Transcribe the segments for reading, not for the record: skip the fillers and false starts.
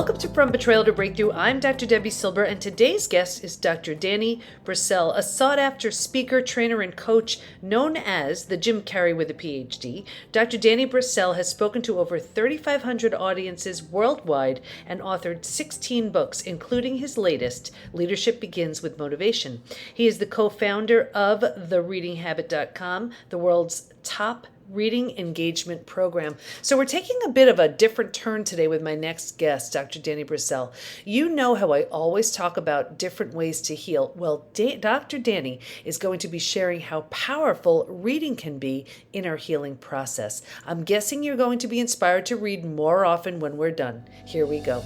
Welcome to From Betrayal to Breakthrough. I'm Dr. Debbie Silber, and today's guest is Dr. Danny Brassell, a sought-after speaker, trainer, and coach known as the Jim Carrey with a PhD. Dr. Danny Brassell has spoken to over 3,500 audiences worldwide and authored 16 books, including his latest, Leadership Begins with Motivation. He is the co-founder of thereadinghabit.com, the world's top reading engagement program. So we're taking a bit of a different turn today with my next guest, Dr. Danny Brassell. You know how I always talk about different ways to heal. Well, Dr. Danny is going to be sharing how powerful reading can be in our healing process. I'm guessing you're going to be inspired to read more often when we're done. Here we go.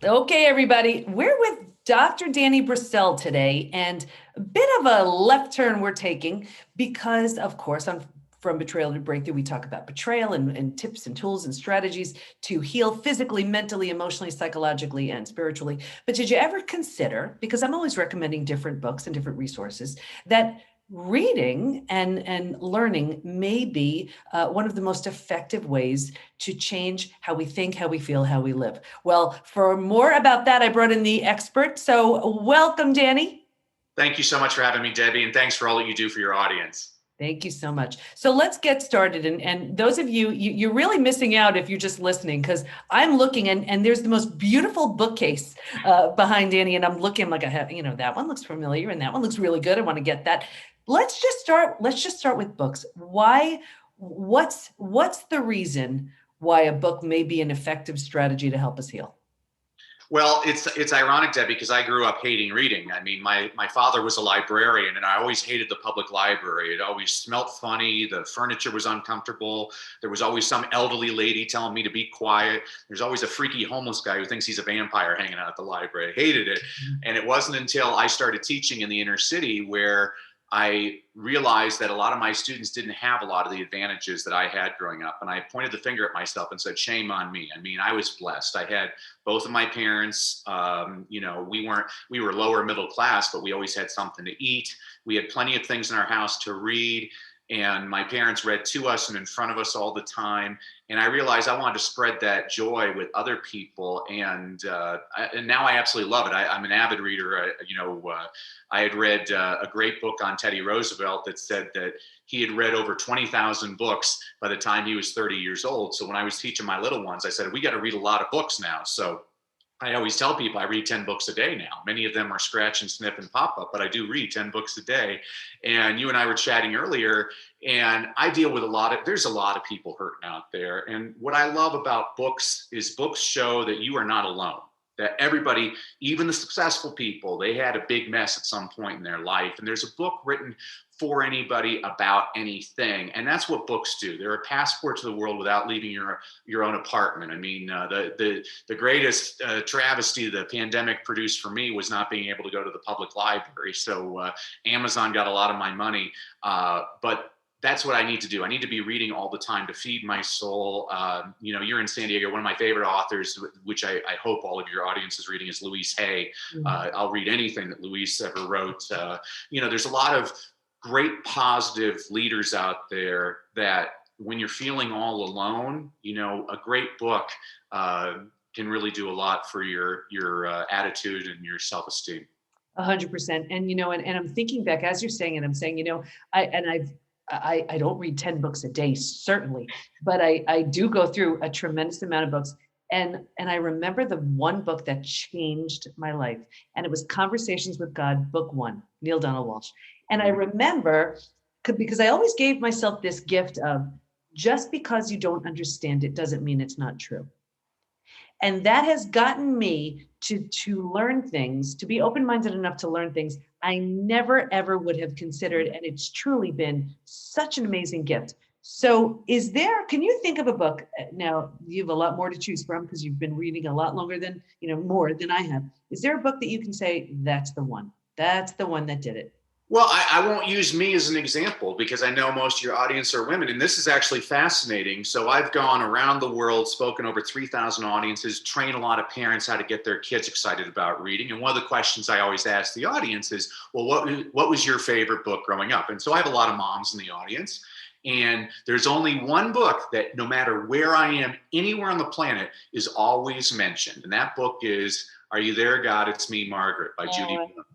Okay, everybody, we're with Dr. Danny Brassell today, and a bit of a left turn we're taking because, of course, From Betrayal to Breakthrough, we talk about betrayal and tips and tools and strategies to heal physically, mentally, emotionally, psychologically, and spiritually. But did you ever consider, because I'm always recommending different books and different resources, that reading and learning may be one of the most effective ways to change how we think, how we feel, how we live. Well, for more about that, I brought in the expert. So welcome, Danny. Thank you so much for having me, Debbie, and thanks for all that you do for your audience. Thank you so much. So let's get started. And those of you're really missing out if you're just listening, because I'm looking and there's the most beautiful bookcase behind Danny. And I'm looking like I have, that one looks familiar and that one looks really good. I want to get that. Let's just start with books. What's the reason why a book may be an effective strategy to help us heal? Well, it's ironic, Debbie, because I grew up hating reading. I mean, my father was a librarian, and I always hated the public library. It always smelled funny. The furniture was uncomfortable. There was always some elderly lady telling me to be quiet. There's always a freaky homeless guy who thinks he's a vampire hanging out at the library. I hated it. And it wasn't until I started teaching in the inner city where I realized that a lot of my students didn't have a lot of the advantages that I had growing up. And I pointed the finger at myself and said, shame on me. I mean, I was blessed. I had both of my parents, we were lower middle class, but we always had something to eat. We had plenty of things in our house to read. And my parents read to us and in front of us all the time. And I realized I wanted to spread that joy with other people. And now I absolutely love it. I'm an avid reader. I had read a great book on Teddy Roosevelt that said that he had read over 20,000 books by the time he was 30 years old. So when I was teaching my little ones, I said, we got to read a lot of books now. So I always tell people I read 10 books a day now. Many of them are scratch and snip and pop up, but I do read 10 books a day. And you and I were chatting earlier, and I deal with there's a lot of people hurting out there. And what I love about books is books show that you are not alone, that everybody, even the successful people, they had a big mess at some point in their life. And there's a book written for anybody about anything. And that's what books do. They're a passport to the world without leaving your own apartment. I mean, the greatest travesty the pandemic produced for me was not being able to go to the public library. So Amazon got a lot of my money, but that's what I need to do. I need to be reading all the time to feed my soul. You're in San Diego. One of my favorite authors, which I hope all of your audience is reading, is Louise Hay. I'll read anything that Louise ever wrote. There's a lot of great positive leaders out there that when you're feeling all alone, a great book can really do a lot for your attitude and your self-esteem. 100%. And I'm thinking back as you're saying it, I'm saying, I don't read 10 books a day, certainly, but I do go through a tremendous amount of books. And I remember the one book that changed my life, and it was Conversations with God, book 1, Neale Donald Walsch. And I remember, because I always gave myself this gift of just because you don't understand it doesn't mean it's not true. And that has gotten me to learn things, to be open-minded enough to learn things I never, ever would have considered. And it's truly been such an amazing gift. So can you think of a book? Now, you have a lot more to choose from because you've been reading a lot longer than, more than I have. Is there a book that you can say, that's the one that did it? Well, I won't use me as an example because I know most of your audience are women, and this is actually fascinating. So I've gone around the world, spoken over 3,000 audiences, trained a lot of parents how to get their kids excited about reading. And one of the questions I always ask the audience is, well, what was your favorite book growing up? And so I have a lot of moms in the audience. And there's only one book that no matter where I am, anywhere on the planet, is always mentioned. And that book is Are You There, God? It's Me, Margaret by Judy Oh, Blume.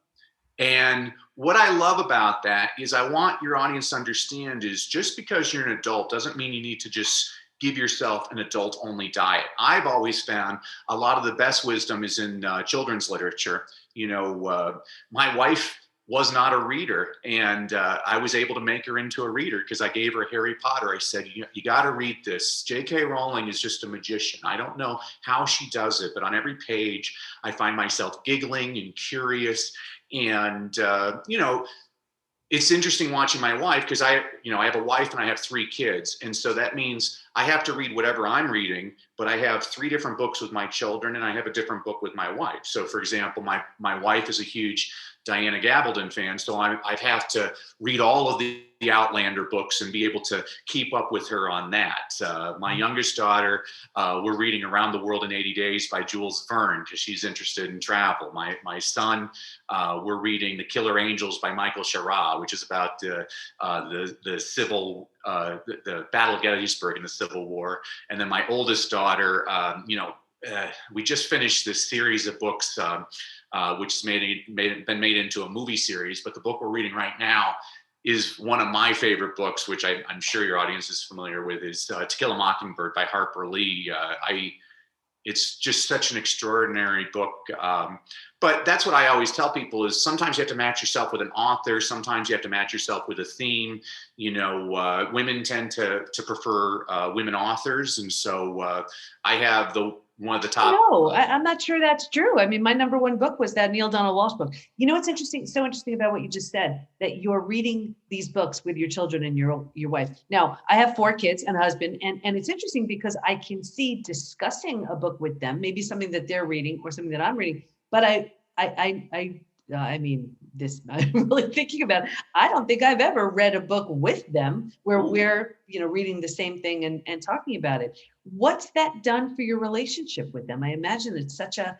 And what I love about that is I want your audience to understand is just because you're an adult doesn't mean you need to just give yourself an adult only diet. I've always found a lot of the best wisdom is in children's literature. My wife was not a reader, and I was able to make her into a reader because I gave her Harry Potter. I said, you got to read this. J.K. Rowling is just a magician. I don't know how she does it, but on every page, I find myself giggling and curious. And, it's interesting watching my wife because I have a wife and I have 3 kids. And so that means I have to read whatever I'm reading, but I have 3 different books with my children and I have a different book with my wife. So for example, my wife is a huge Diana Gabaldon fan. So I have to read all of the Outlander books and be able to keep up with her on that. My youngest daughter, we're reading Around the World in 80 Days by Jules Verne because she's interested in travel. My son, we're reading The Killer Angels by Michael Sharaa, which is about the Battle of Gettysburg in the Civil War. And then my oldest daughter, we just finished this series of books, which has been made into a movie series. But the book we're reading right now is one of my favorite books, which I'm sure your audience is familiar with, is To Kill a Mockingbird by Harper Lee. It's just such an extraordinary book. But that's what I always tell people is sometimes you have to match yourself with an author. Sometimes you have to match yourself with a theme. Women tend to prefer women authors. And so I have one of the top. No, I'm not sure that's true. I mean, my number 1 book was that Neil Donald Walsh book. You know, what's interesting, so interesting about what you just said, that you're reading these books with your children and your wife. Now, I have 4 kids and a husband, and it's interesting because I can see discussing a book with them, maybe something that they're reading or something that I'm reading. But I mean, this, I'm really thinking about it. I don't think I've ever read a book with them where we're, reading the same thing and talking about it. What's that done for your relationship with them? I imagine it's such a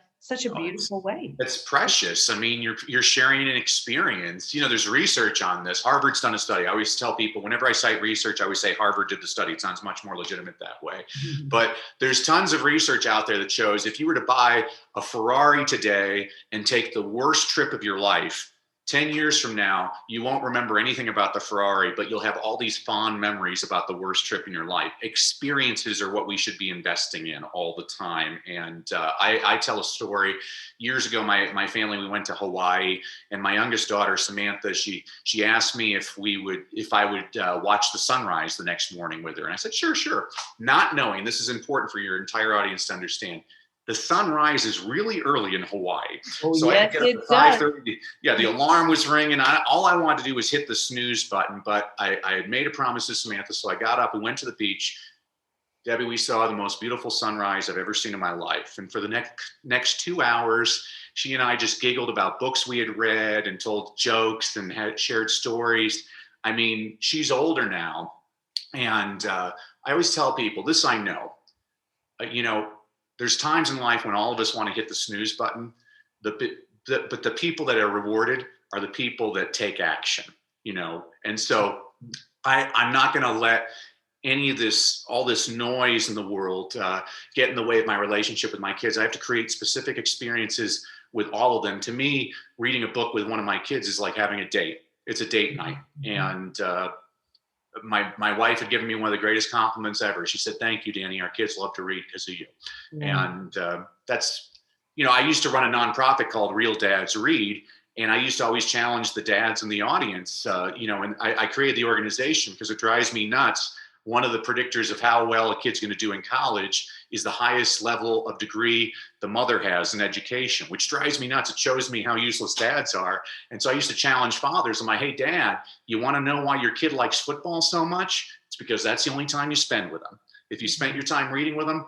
beautiful way. It's precious. I mean, you're sharing an experience. There's research on this. Harvard's done a study. I always tell people whenever I cite research, I always say Harvard did the study. It sounds much more legitimate that way. Mm-hmm. But there's tons of research out there that shows if you were to buy a Ferrari today and take the worst trip of your life, 10 years from now, you won't remember anything about the Ferrari, but you'll have all these fond memories about the worst trip in your life. Experiences are what we should be investing in all the time. And I tell a story. Years ago, my family, we went to Hawaii, and my youngest daughter, Samantha, she asked me if I would watch the sunrise the next morning with her. And I said, sure. Not knowing, this is important for your entire audience to understand, the sun rises really early in Hawaii. So yes, I had to get up at 5:30. Yeah, the alarm was ringing. All I wanted to do was hit the snooze button, but I had made a promise to Samantha, so I got up. We went to the beach. Debbie, we saw the most beautiful sunrise I've ever seen in my life. And for the next 2 hours, she and I just giggled about books we had read and told jokes and had shared stories. I mean, she's older now. And I always tell people, this I know, there's times in life when all of us want to hit the snooze button, but the people that are rewarded are the people that take action, And so I'm not going to let any of all this noise in the world get in the way of my relationship with my kids. I have to create specific experiences with all of them. To me, reading a book with one of my kids is like having a date. It's a date night. And my wife had given me one of the greatest compliments ever. She said, "Thank you, Danny. Our kids love to read because of you." And that's, I used to run a nonprofit called Real Dads Read. And I used to always challenge the dads in the audience, and I created the organization because it drives me nuts. One of the predictors of how well a kid's going to do in college is the highest level of degree the mother has in education, which drives me nuts. It shows me how useless dads are. And so I used to challenge fathers. I'm like, "Hey, Dad, you want to know why your kid likes football so much? It's because that's the only time you spend with them. If you spent your time reading with them,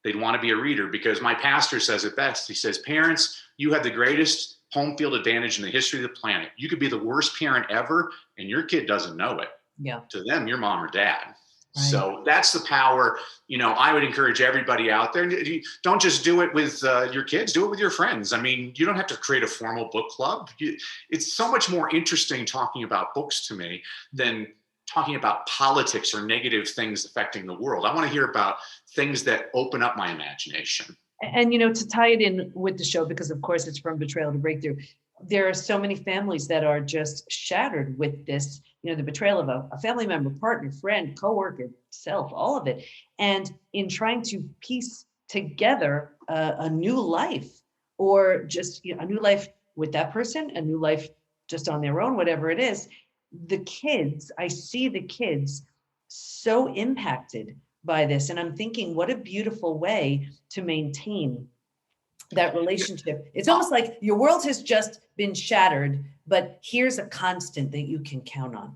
they'd want to be a reader." Because my pastor says it best. He says, "Parents, you have the greatest home field advantage in the history of the planet. You could be the worst parent ever, and your kid doesn't know it. Yeah. To them, you're mom or dad." Right. So that's the power. I would encourage everybody out there. Don't just do it with your kids. Do it with your friends. I mean, you don't have to create a formal book club. It's so much more interesting talking about books to me than talking about politics or negative things affecting the world. I want to hear about things that open up my imagination. And, you know, to tie it in with the show, because of course it's from betrayal to breakthrough, there are so many families that are just shattered with this, you know, the betrayal of a family member, partner, friend, coworker, self, all of it. And in trying to piece together a new life, or just, you know, a new life with that person, a new life just on their own, whatever it is, the kids, I see the kids so impacted by this. And I'm thinking, what a beautiful way to maintain that relationship. It's almost like your world has just been shattered, but here's a constant that you can count on.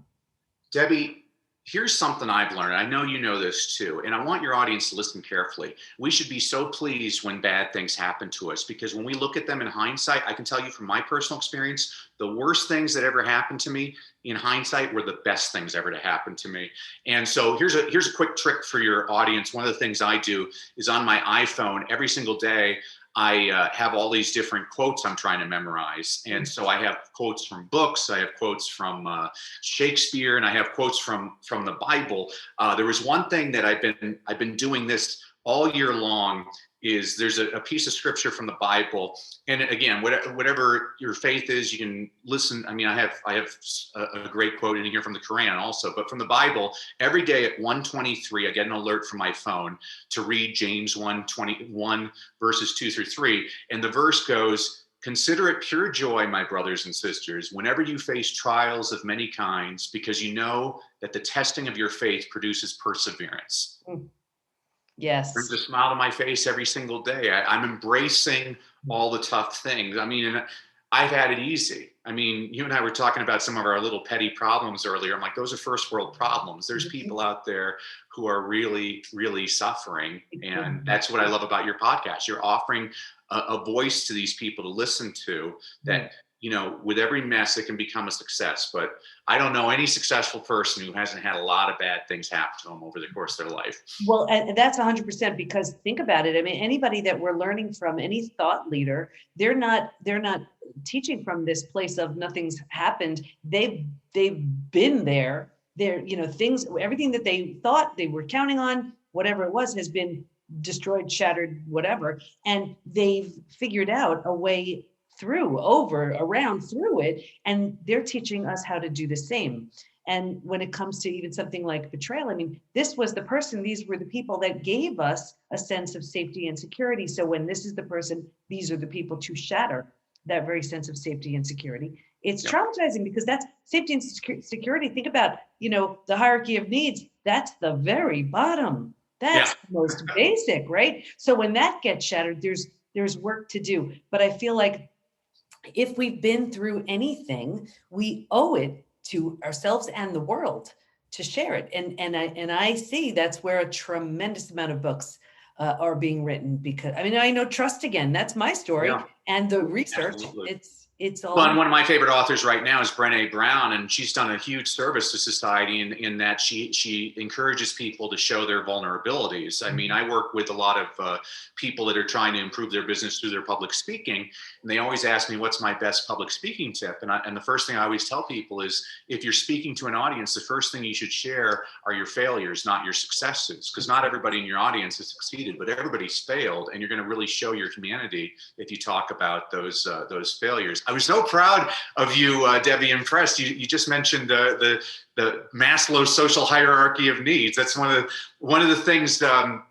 Debbie, here's something I've learned. I know you know this too, and I want your audience to listen carefully. We should be so pleased when bad things happen to us, because when we look at them in hindsight, I can tell you from my personal experience, the worst things that ever happened to me in hindsight were the best things ever to happen to me. And so here's a quick trick for your audience. One of the things I do is on my iPhone every single day, I have all these different quotes I'm trying to memorize. And so I have quotes from books, I have quotes from Shakespeare, and I have quotes from the Bible. There was one thing that I've been doing this all year long, is there's a piece of scripture from the Bible. And again, whatever your faith is, you can listen. I mean, I have a great quote in here from the Quran also, but from the Bible, every day at 1:23, I get an alert from my phone to read James 1:21 verses 2-3. And the verse goes, "Consider it pure joy, my brothers and sisters, whenever you face trials of many kinds, because you know that the testing of your faith produces perseverance." Yes. Brings a smile to my face every single day. I'm embracing all the tough things. I mean, and I've had it easy. I mean, you and I were talking about some of our little petty problems earlier. I'm like, those are first world problems. There's people out there who are really, really suffering. And that's what I love about your podcast. You're offering a voice to these people to listen to that, you know, with every mess, it can become a success. But I don't know any successful person who hasn't had a lot of bad things happen to them over the course of their life. Well, and that's 100%, because think about it. I mean, anybody that we're learning from, any thought leader, they're not teaching from this place of nothing's happened. They've been there. They're, you know, things, everything that they thought they were counting on, whatever it was, has been destroyed, shattered, whatever. And they've figured out a way through, over, around, through it. And they're teaching us how to do the same. And when it comes to even something like betrayal, I mean, this was the person, these were the people that gave us a sense of safety and security. So when this is the person, these are the people to shatter that very sense of safety and security. It's traumatizing, because that's safety and security. Think about, you know, the hierarchy of needs. That's the very bottom. That's the most basic, right? So when that gets shattered, there's work to do. But I feel like if we've been through anything, we owe it to ourselves and the world to share it. And I see that's where a tremendous amount of books are being written, because I mean, I know Trust Again, that's my story, and the research. Absolutely. It's all. Well, one of my favorite authors right now is Brené Brown, and she's done a huge service to society in that she encourages people to show their vulnerabilities. I mean, I work with a lot of people that are trying to improve their business through their public speaking, and they always ask me, what's my best public speaking tip? And the first thing I always tell people is, if you're speaking to an audience, the first thing you should share are your failures, not your successes, because not everybody in your audience has succeeded, but everybody's failed, and you're going to really show your humanity if you talk about those failures. I was so proud of you, Debbie. Impressed. You just mentioned the Maslow's social hierarchy of needs. That's one of the things.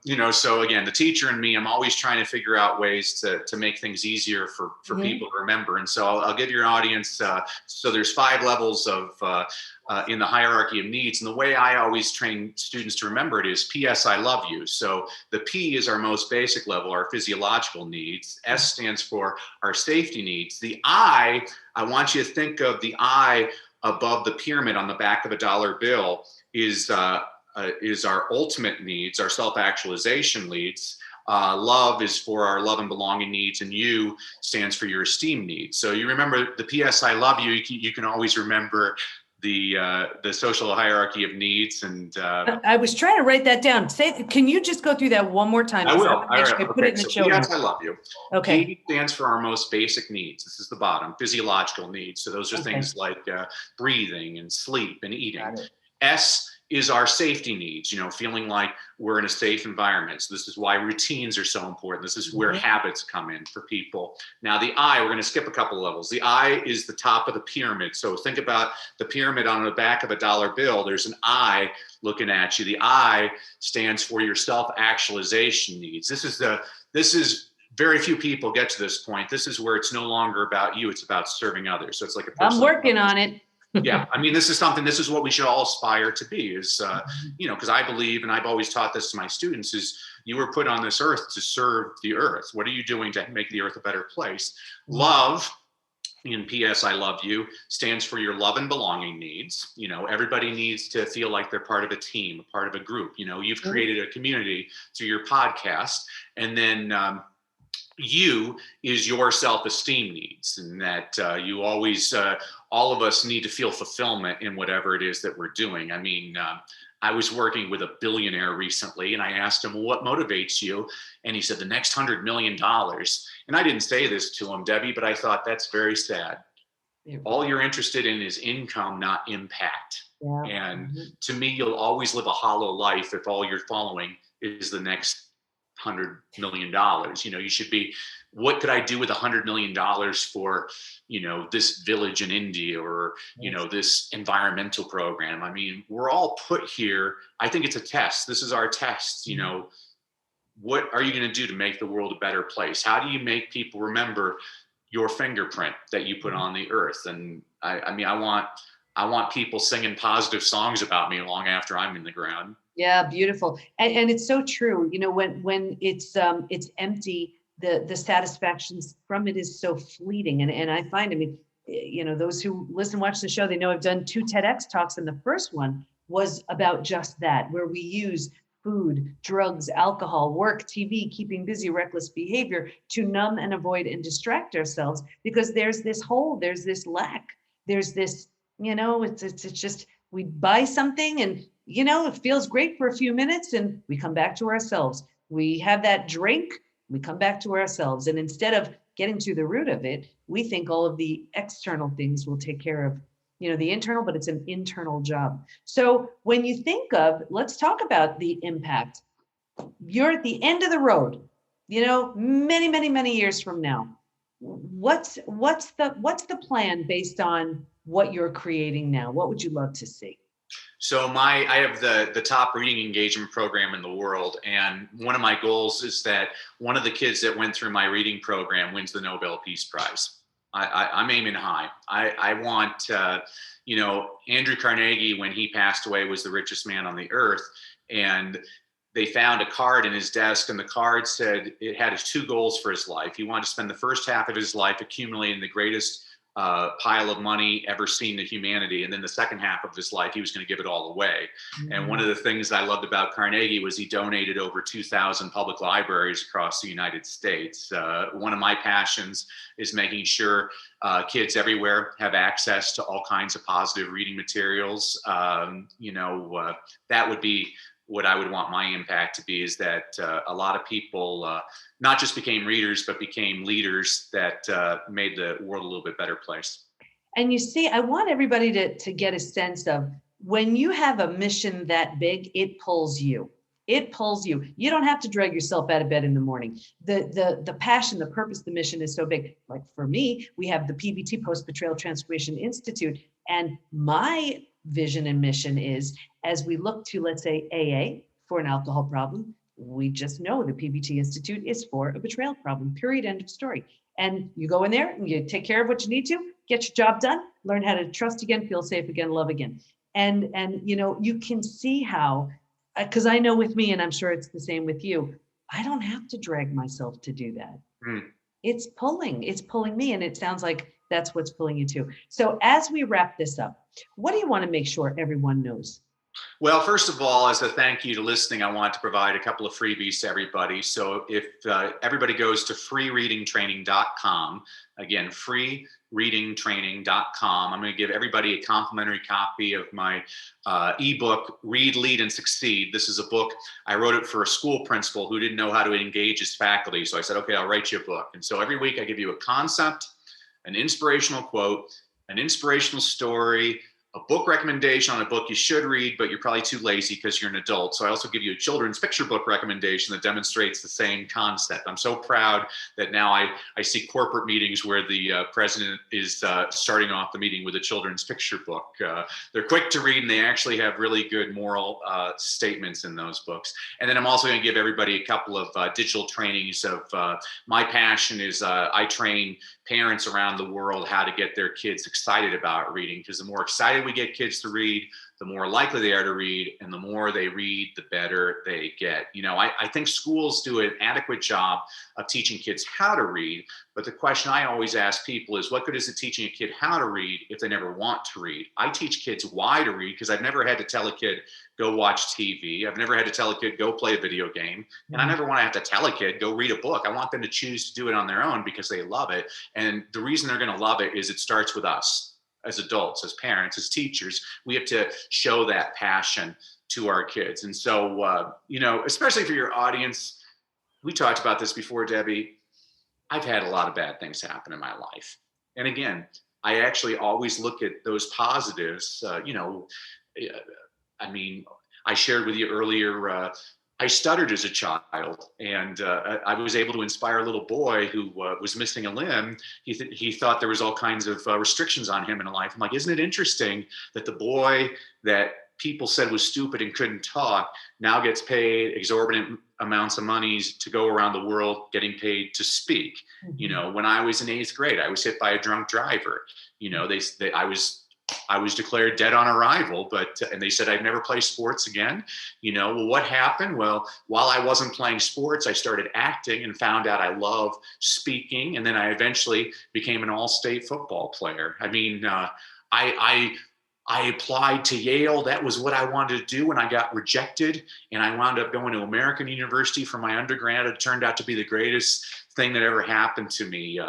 You know. So again, the teacher in me, I'm always trying to figure out ways to make things easier for people to remember. And so I'll give your audience. So there's 5 levels of in the hierarchy of needs. And the way I always train students to remember it is P.S. I love you. So the P is our most basic level, our physiological needs. S stands for our safety needs. The I want you to think of the I above the pyramid on the back of a dollar bill is our ultimate needs, our self-actualization needs. Love is for our love and belonging needs, and U stands for your esteem needs. So you remember the P.S. I love you. You can always remember the social hierarchy of needs. And I was trying to write that down. Can you just go through that one more time? I will. I put it in the show notes. P.S. I love you. Okay. P stands for our most basic needs. This is the bottom, physiological needs. So those are things like breathing and sleep and eating. S is our safety needs, feeling like we're in a safe environment. So this is why routines are so important. This is where habits come in for people. Now the I, we're going to skip a couple of levels. The I is the top of the pyramid. So think about the pyramid on the back of a dollar bill. There's an I looking at you. The I stands for your self-actualization needs. This is very few people get to this point. This is where it's no longer about you. It's about serving others. So it's like a I'm working on it. Yeah, I mean, this is what we should all aspire to be is, because I believe, and I've always taught this to my students, is you were put on this earth to serve the earth. What are you doing to make the earth a better place? Love, in PS, I love you, stands for your love and belonging needs. Everybody needs to feel like they're part of a team, part of a group. You've created a community through your podcast. And then you is your self-esteem needs, and that you always, all of us need to feel fulfillment in whatever it is that we're doing. I mean, I was working with a billionaire recently, and I asked him, well, what motivates you? And he said, the next $100 million. And I didn't say this to him, Debbie, but I thought that's very sad. All you're interested in is income, not impact. Yeah. And to me, you'll always live a hollow life if all you're following is the next $100 million. You should be, what could I do with $100 million for, this village in India, or, this environmental program? I mean, we're all put here. I think it's a test. This is our test. What are you going to do to make the world a better place? How do you make people remember your fingerprint that you put on the earth? And I want people singing positive songs about me long after I'm in the ground. Yeah, beautiful. And it's so true. When it's empty, the satisfaction from it is so fleeting. And I find, those who listen, watch the show, they know I've done 2 TEDx talks. And the first one was about just that, where we use food, drugs, alcohol, work, TV, keeping busy, reckless behavior to numb and avoid and distract ourselves, because there's this hole, there's this lack, there's this, it's just, we buy something and it feels great for a few minutes and we come back to ourselves. We have that drink, we come back to ourselves. And instead of getting to the root of it, we think all of the external things will take care of, the internal, but it's an internal job. So when you think of, let's talk about the impact. You're at the end of the road, many, many, many years from now. What's the plan based on what you're creating now? What would you love to see? So I have the top reading engagement program in the world. And one of my goals is that one of the kids that went through my reading program wins the Nobel Peace Prize. I'm aiming high. I want, Andrew Carnegie, when he passed away, was the richest man on the earth. And they found a card in his desk, and the card said it had 2 goals for his life. He wanted to spend the first half of his life accumulating the greatest pile of money ever seen to humanity. And then the second half of his life, he was going to give it all away. Mm-hmm. And one of the things I loved about Carnegie was he donated over 2,000 public libraries across the United States. One of my passions is making sure kids everywhere have access to all kinds of positive reading materials. That would be what I would want my impact to be, is that a lot of people not just became readers, but became leaders that made the world a little bit better place. And you see, I want everybody to get a sense of, when you have a mission that big, it pulls you. It pulls you. You don't have to drag yourself out of bed in the morning. The passion, the purpose, the mission is so big. Like for me, we have the PBT, Post-Betrayal Transformation Institute. And my vision and mission is, as we look to, let's say, AA for an alcohol problem, we just know the PBT Institute is for a betrayal problem, period, end of story. And you go in there and you take care of what you need to, get your job done, learn how to trust again, feel safe again, love again. And you can see how, because I know with me, and I'm sure it's the same with you, I don't have to drag myself to do that. It's pulling me. And it sounds like that's what's pulling you too. So as we wrap this up, what do you want to make sure everyone knows? Well, first of all, as a thank you to listening, I want to provide a couple of freebies to everybody. So if everybody goes to freereadingtraining.com, again, freereadingtraining.com, I'm going to give everybody a complimentary copy of my ebook, Read, Lead, and Succeed. This is a book, I wrote it for a school principal who didn't know how to engage his faculty. So I said, okay, I'll write you a book. And so every week I give you a concept, an inspirational quote, an inspirational story, a book recommendation on a book you should read, but you're probably too lazy because you're an adult. So I also give you a children's picture book recommendation that demonstrates the same concept. I'm so proud that now I see corporate meetings where the president is starting off the meeting with a children's picture book. They're quick to read and they actually have really good moral statements in those books. And then I'm also going to give everybody a couple of digital trainings of my passion is I train parents around the world how to get their kids excited about reading, because the more excited we get kids to read, the more likely they are to read, and the more they read, the better they get. I think schools do an adequate job of teaching kids how to read, but the question I always ask people is, what good is it teaching a kid how to read if they never want to read? I teach kids why to read, because I've never had to tell a kid, go watch TV. I've never had to tell a kid, go play a video game. And I never want to have to tell a kid, go read a book. I want them to choose to do it on their own because they love it. And the reason they're going to love it is it starts with us. As adults, as parents, as teachers, we have to show that passion to our kids. And so, especially for your audience, we talked about this before, Debbie. I've had a lot of bad things happen in my life. And again, I actually always look at those positives. I shared with you earlier, I stuttered as a child, and I was able to inspire a little boy who was missing a limb. He thought there was all kinds of restrictions on him in life. I'm like, isn't it interesting that the boy that people said was stupid and couldn't talk now gets paid exorbitant amounts of money to go around the world getting paid to speak? Mm-hmm. When I was in 8th grade, I was hit by a drunk driver. I was declared dead on arrival, and they said I'd never play sports again. Well, what happened? Well, while I wasn't playing sports, I started acting and found out I love speaking. And then I eventually became an all-state football player. I applied to Yale. That was what I wanted to do, and I got rejected. And I wound up going to American University for my undergrad. It turned out to be the greatest thing that ever happened to me.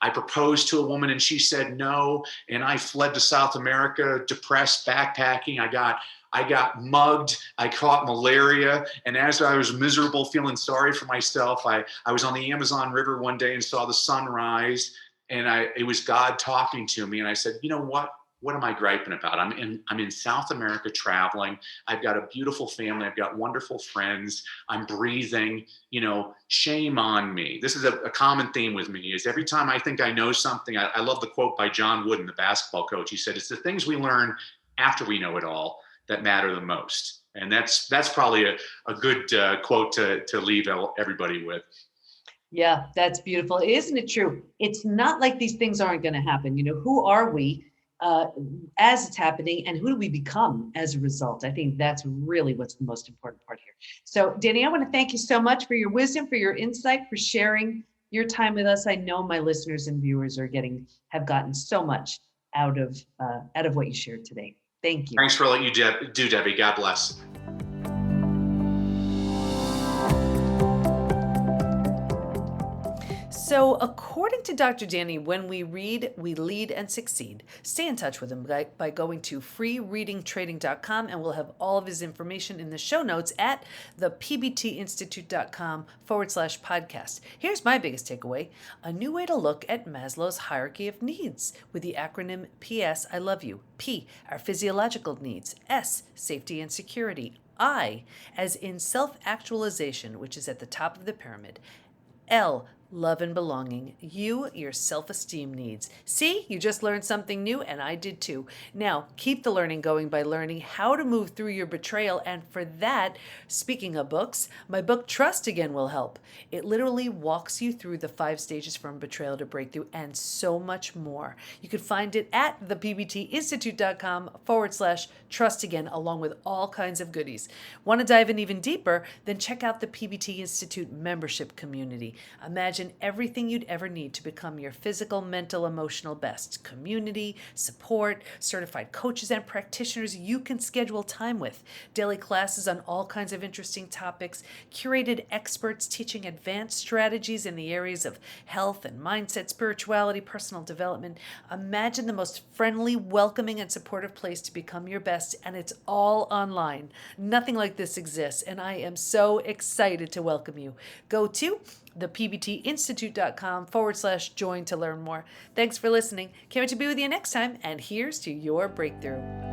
I proposed to a woman and she said no. And I fled to South America, depressed, backpacking. I got mugged. I caught malaria. And as I was miserable, feeling sorry for myself, I was on the Amazon River one day and saw the sun rise. And it was God talking to me. And I said, you know what? What am I griping about? I'm in South America traveling. I've got a beautiful family. I've got wonderful friends. I'm breathing. Shame on me. This is a common theme with me, is every time I think I know something, I love the quote by John Wooden, the basketball coach. He said, it's the things we learn after we know it all that matter the most. And that's probably a good quote to leave everybody with. Yeah, that's beautiful. Isn't it true? It's not like these things aren't going to happen. Who are we as it's happening, and who do we become as a result? I think that's really what's the most important part here. So, Danny, I want to thank you so much for your wisdom, for your insight, for sharing your time with us. I know my listeners and viewers have gotten so much out of what you shared today. Thank you. Thanks for letting you do, Debbie. God bless. So, according to Dr. Danny, when we read, we lead and succeed. Stay in touch with him by going to freereadingtraining.com, and we'll have all of his information in the show notes at thepbtinstitute.com/podcast. Here's my biggest takeaway: a new way to look at Maslow's hierarchy of needs with the acronym PS, I love you. P, our physiological needs. S, safety and security. I, as in self-actualization, which is at the top of the pyramid. L, love and belonging. U, your self-esteem needs. See, you just learned something new, and I did too. Now, keep the learning going by learning how to move through your betrayal. And for that, speaking of books, my book Trust Again will help. It literally walks you through the 5 stages from betrayal to breakthrough and so much more. You can find it at thepbtinstitute.com/Trust Again, along with all kinds of goodies. Want to dive in even deeper? Then check out the PBT Institute membership community. Imagine everything you'd ever need to become your physical, mental, emotional best. Community, support, certified coaches and practitioners you can schedule time with. Daily classes on all kinds of interesting topics. Curated experts teaching advanced strategies in the areas of health and mindset, spirituality, personal development. Imagine the most friendly, welcoming, and supportive place to become your best, and it's all online. Nothing like this exists, and I am so excited to welcome you. Go to thepbtinstitute.com/join to learn more. Thanks for listening. Can't wait to be with you next time, and here's to your breakthrough.